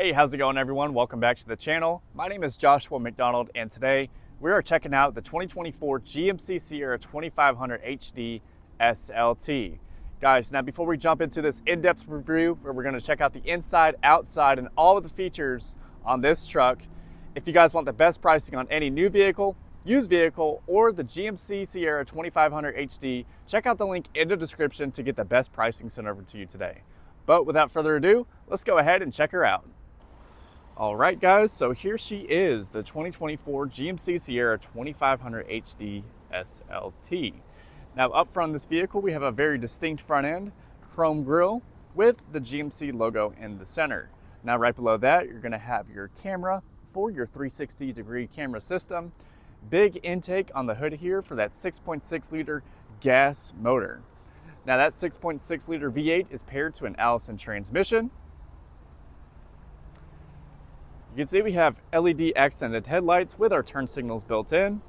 Hey, how's it going everyone? Welcome back to the channel. My name is Joshua McDonald and today we are checking out the 2024 GMC Sierra 2500 HD SLT. Guys, now before we jump into this in-depth review where we're going to check out the inside, outside, and all of the features on this truck, if you guys want the best pricing on any new vehicle, used vehicle, or the GMC Sierra 2500 HD, check out the link in the description to get the best pricing sent over to you today. But without further ado, let's go ahead and check her out. All right, guys, so here she is, the 2024 GMC Sierra 2500 HD SLT. Now, up front of this vehicle, we have a very distinct front end, chrome grille with the GMC logo in the center. Now, right below that, you're gonna have your camera for your 360-degree camera system. Big intake on the hood here for that 6.6 liter gas motor. Now, that 6.6 liter V8 is paired to an Allison transmission. You can see we have LED accented headlights with our turn signals built in,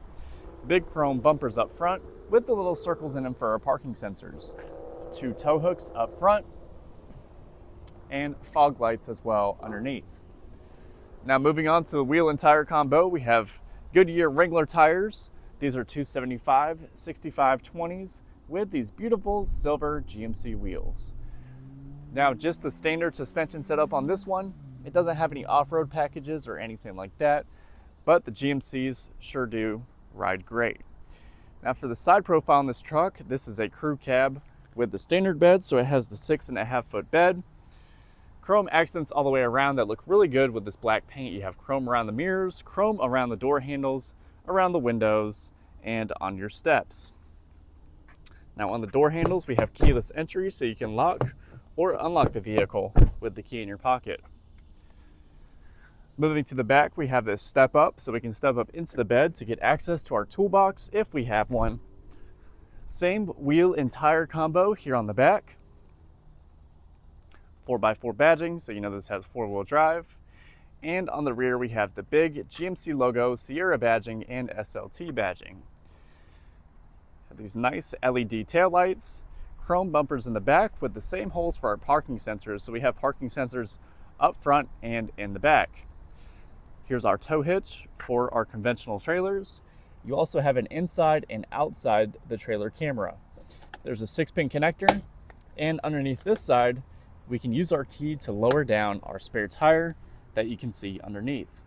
big chrome bumpers up front with the little circles in them for our parking sensors, 2 tow hooks up front, and fog lights as well underneath. Now moving on to the wheel and tire combo, we have Goodyear Wrangler tires. These are 275 65/20s with these beautiful silver GMC wheels. Now just the standard suspension setup on this one. It doesn't have any off-road packages or anything like that, but the GMCs sure do ride great. Now for the side profile on this truck, this is a crew cab with the standard bed, so it has the 6.5 foot bed. Chrome accents all the way around that look really good with this black paint. You have chrome around the mirrors, chrome around the door handles, around the windows, and on your steps. Now on the door handles, we have keyless entry, so you can lock or unlock the vehicle with the key in your pocket. Moving to the back, we have this step up, so we can step up into the bed to get access to our toolbox if we have one. Same wheel and tire combo here on the back. 4x4 badging, so you know this has 4-wheel drive. And on the rear, we have the big GMC logo, Sierra badging, and SLT badging. Have these nice LED taillights, chrome bumpers in the back with the same holes for our parking sensors, so we have parking sensors up front and in the back. Here's our tow hitch for our conventional trailers. You also have an inside and outside the trailer camera. There's a 6-pin connector, and underneath this side, we can use our key to lower down our spare tire that you can see underneath.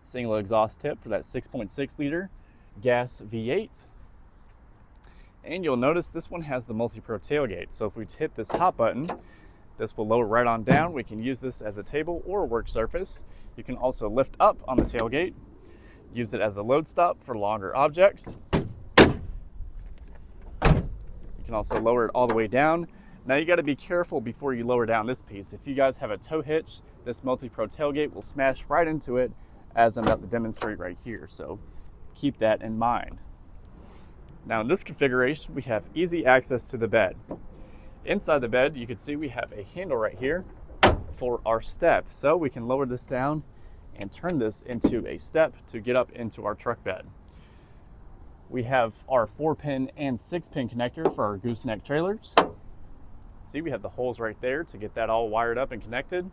Single exhaust tip for that 6.6 liter gas V8. And you'll notice this one has the multi-pro tailgate. So if we hit this hot button, this will lower right on down. We can use this as a table or a work surface. You can also lift up on the tailgate, use it as a load stop for longer objects. You can also lower it all the way down. Now you got to be careful before you lower down this piece. If you guys have a tow hitch, this multi-pro tailgate will smash right into it, as I'm about to demonstrate right here. So keep that in mind. Now in this configuration, we have easy access to the bed. Inside the bed, you can see we have a handle right here for our step. So we can lower this down and turn this into a step to get up into our truck bed. We have our 4-pin and 6-pin connector for our gooseneck trailers. See, we have the holes right there to get that all wired up and connected.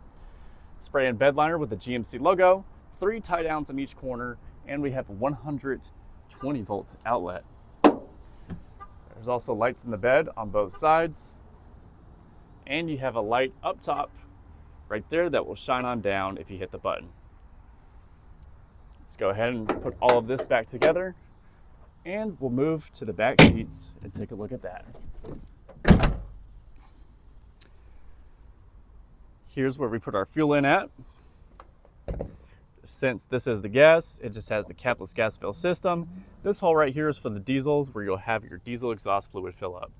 Spray and bed liner with the GMC logo, 3 tie downs in each corner, and we have a 120 volt outlet. There's also lights in the bed on both sides. And you have a light up top right there that will shine on down if you hit the button. Let's go ahead and put all of this back together, and we'll move to the back seats and take a look at that. Here's where we put our fuel in at. Since this is the gas, it just has the capless gas fill system. This hole right here is for the diesels, where you'll have your diesel exhaust fluid fill up.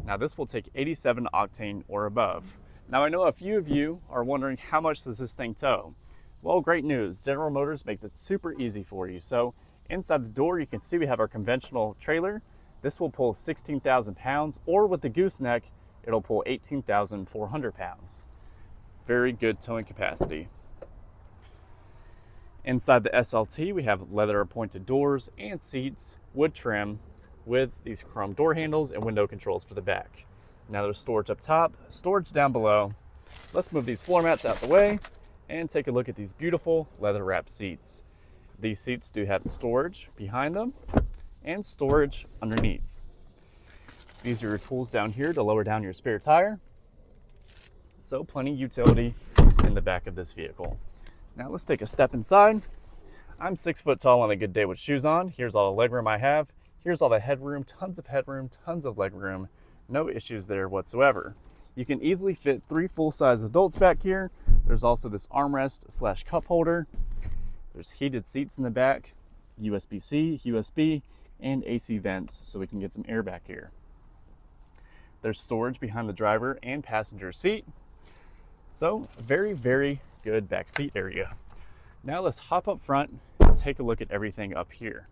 Now this will take 87 octane or above. Now I know a few of you are wondering, how much does this thing tow? Well, great news. General Motors makes it super easy for you. So inside the door, you can see we have our conventional trailer. This will pull 16,000 pounds, or with the gooseneck, it'll pull 18,400 pounds. Very good towing capacity. Inside the SLT, we have leather appointed doors and seats, wood trim, with these chrome door handles and window controls for the back. Now there's storage up top, storage down below. Let's move these floor mats out the way And take a look at these beautiful leather wrapped seats. These seats do have storage behind them and storage underneath. These are your tools down here to lower down your spare tire. So plenty of utility in the back of this vehicle. Now let's take a step inside. I'm 6 foot tall on a good day with shoes on. Here's all the legroom I have. Here's all the headroom, tons of legroom. No issues there whatsoever. You can easily fit 3 full-size adults back here. There's also this armrest / cup holder. There's heated seats in the back, USB-C, USB, and AC vents so we can get some air back here. There's storage behind the driver and passenger seat. So very, very good back seat area. Now let's hop up front and take a look at everything up here.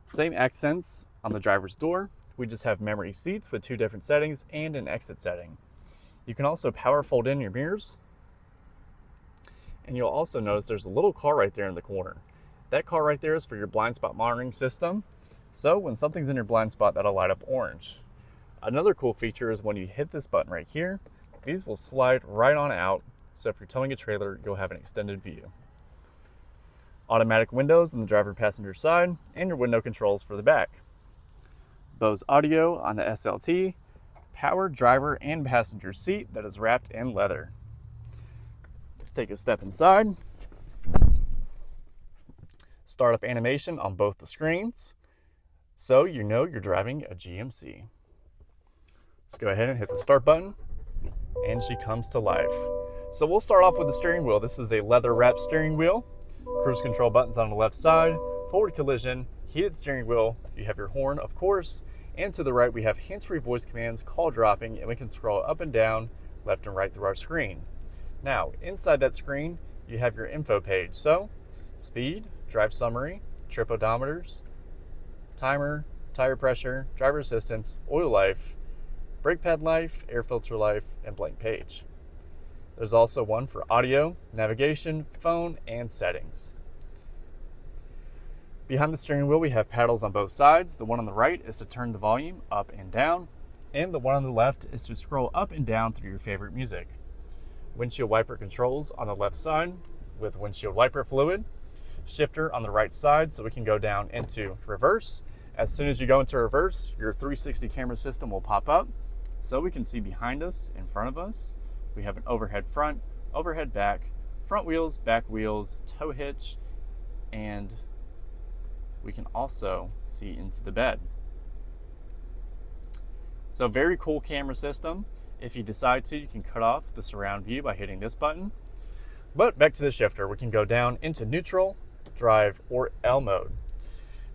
Same accents on the driver's door. We just have memory seats with 2 different settings and an exit setting. You can also power fold in your mirrors. And you'll also notice there's a little car right there in the corner. That car right there is for your blind spot monitoring system. So when something's in your blind spot, that'll light up orange. Another cool feature is when you hit this button right here, these will slide right on out. So if you're towing a trailer, you'll have an extended view. Automatic windows on the driver passenger side and your window controls for the back. Bose audio on the SLT, power driver and passenger seat that is wrapped in leather. Let's take a step inside. Startup animation on both the screens, so you know you're driving a GMC. Let's go ahead and hit the start button, and she comes to life. So we'll start off with the steering wheel. This is a leather wrapped steering wheel. Cruise control buttons on the left side, forward collision, heated steering wheel. You have your horn, of course, and to the right we have hands-free voice commands, call dropping, and we can scroll up and down, left and right through our screen. Now, inside that screen, you have your info page. So, speed, drive summary, trip odometers, timer, tire pressure, driver assistance, oil life, brake pad life, air filter life, and blank page. There's also one for audio, navigation, phone, and settings. Behind the steering wheel, we have paddles on both sides. The one on the right is to turn the volume up and down, and the one on the left is to scroll up and down through your favorite music. Windshield wiper controls on the left side with windshield wiper fluid. Shifter on the right side so we can go down into reverse. As soon as you go into reverse, your 360 camera system will pop up so we can see behind us, in front of us. We have an overhead front, overhead back, front wheels, back wheels, tow hitch, and we can also see into the bed. So very cool camera system. If you decide to, you can cut off the surround view by hitting this button. But back to the shifter, we can go down into neutral, drive, or L mode.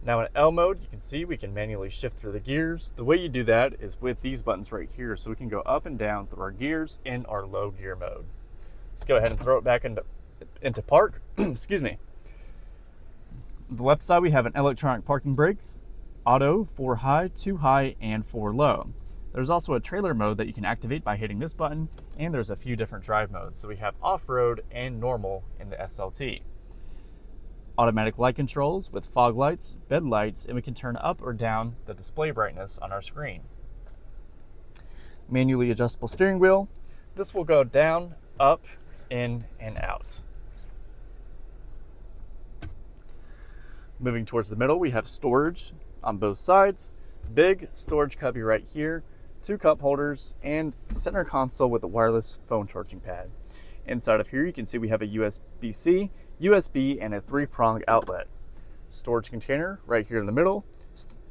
Now in L mode, you can see we can manually shift through the gears. The way you do that is with these buttons right here, so we can go up and down through our gears in our low gear mode. Let's go ahead and throw it back into park. Excuse me. On the left side, we have an electronic parking brake, auto, 4 high, 2 high, and 4 low. There's also a trailer mode that you can activate by hitting this button, and there's a few different drive modes. So we have off-road and normal in the SLT. Automatic light controls with fog lights, bed lights, and we can turn up or down the display brightness on our screen. Manually adjustable steering wheel. This will go down, up, in, and out. Moving towards the middle, we have storage on both sides. Big storage cubby right here, 2 cup holders, and center console with a wireless phone charging pad. Inside of here, you can see we have a USB-C, USB, and a 3-prong outlet. Storage container right here in the middle.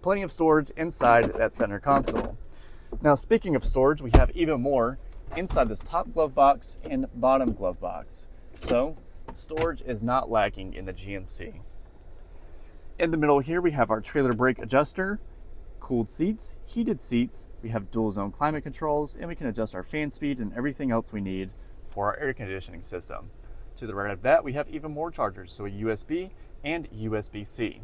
Plenty of storage inside that center console. Now, speaking of storage, we have even more inside this top glove box and bottom glove box. So, storage is not lacking in the GMC. In the middle here, we have our trailer brake adjuster, cooled seats, heated seats. We have dual zone climate controls, and we can adjust our fan speed and everything else we need for our air conditioning system. To the right of that, we have even more chargers, so a USB and USB-C.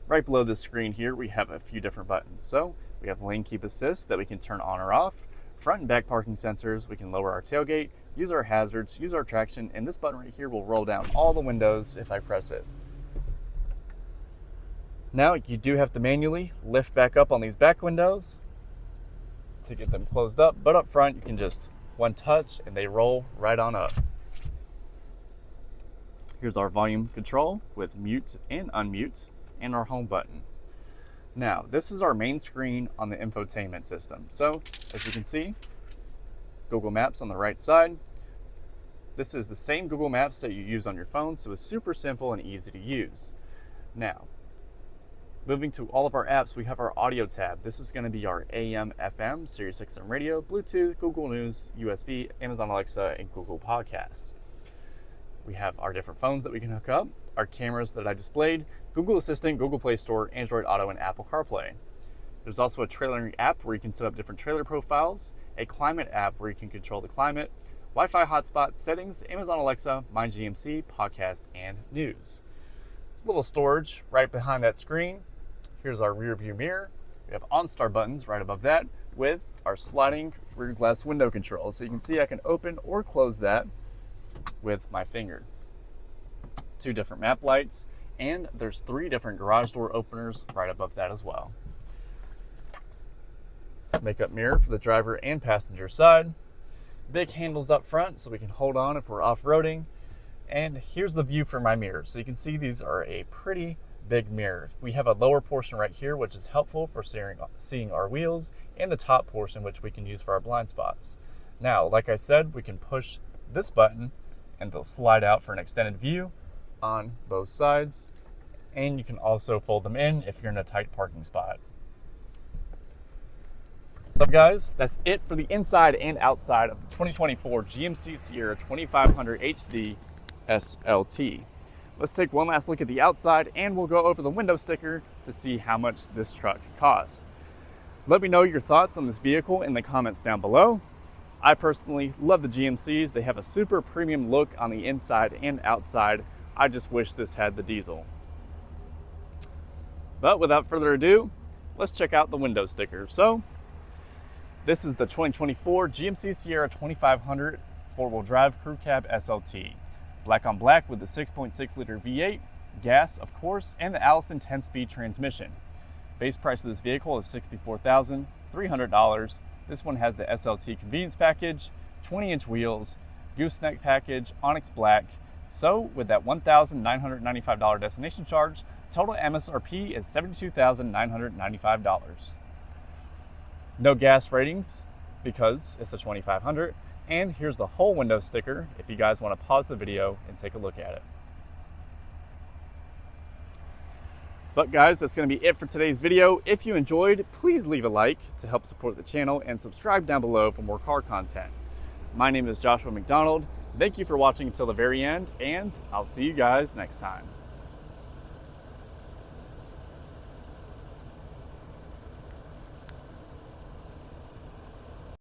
Right below the screen here, we have a few different buttons. So we have lane keep assist that we can turn on or off, front and back parking sensors, we can lower our tailgate, use our hazards, use our traction, and this button right here will roll down all the windows if I press it. Now you do have to manually lift back up on these back windows to get them closed up, but up front you can just one touch and they roll right on up. Here's our volume control with mute and unmute, and our home button. Now, this is our main screen on the infotainment system. So, as you can see, Google Maps on the right side. This is the same Google Maps that you use on your phone, so it's super simple and easy to use. Now, moving to all of our apps, we have our audio tab. This is going to be our AM, FM, Sirius XM radio, Bluetooth, Google News, USB, Amazon Alexa, and Google Podcasts. We have our different phones that we can hook up, our cameras that I displayed, Google Assistant, Google Play Store, Android Auto, and Apple CarPlay. There's also a trailering app where you can set up different trailer profiles, a climate app where you can control the climate, Wi-Fi hotspot settings, Amazon Alexa, My GMC, podcast, and news. There's a little storage right behind that screen. Here's our rear view mirror. We have OnStar buttons right above that with our sliding rear glass window control. So you can see I can open or close that with my finger. 2 different map lights, and there's 3 different garage door openers right above that as well. Makeup mirror for the driver and passenger side. Big handles up front so we can hold on if we're off-roading. And here's the view for my mirrors. So you can see these are a pretty big mirror. We have a lower portion right here, which is helpful for seeing our wheels, and the top portion, which we can use for our blind spots. Now, like I said, we can push this button and they'll slide out for an extended view on both sides. And you can also fold them in if you're in a tight parking spot. So guys, that's it for the inside and outside of the 2024 GMC Sierra 2500 HD SLT. Let's take one last look at the outside and we'll go over the window sticker to see how much this truck costs. Let me know your thoughts on this vehicle in the comments down below. I personally love the GMCs. They have a super premium look on the inside and outside. I just wish this had the diesel. But without further ado, let's check out the window sticker. So, this is the 2024 GMC Sierra 2500 4-wheel drive crew cab SLT. Black on black with the 6.6 liter V8, gas of course, and the Allison 10-speed transmission. Base price of this vehicle is $64,300. This one has the SLT convenience package, 20-inch wheels, gooseneck package, onyx black. So with that $1,995 destination charge, total MSRP is $72,995. No gas ratings because it's a 2500. And here's the whole window sticker if you guys want to pause the video and take a look at it. But guys, that's going to be it for today's video. If you enjoyed, please leave a like to help support the channel and subscribe down below for more car content. My name is Joshua McDonald. Thank you for watching until the very end, and I'll see you guys next time.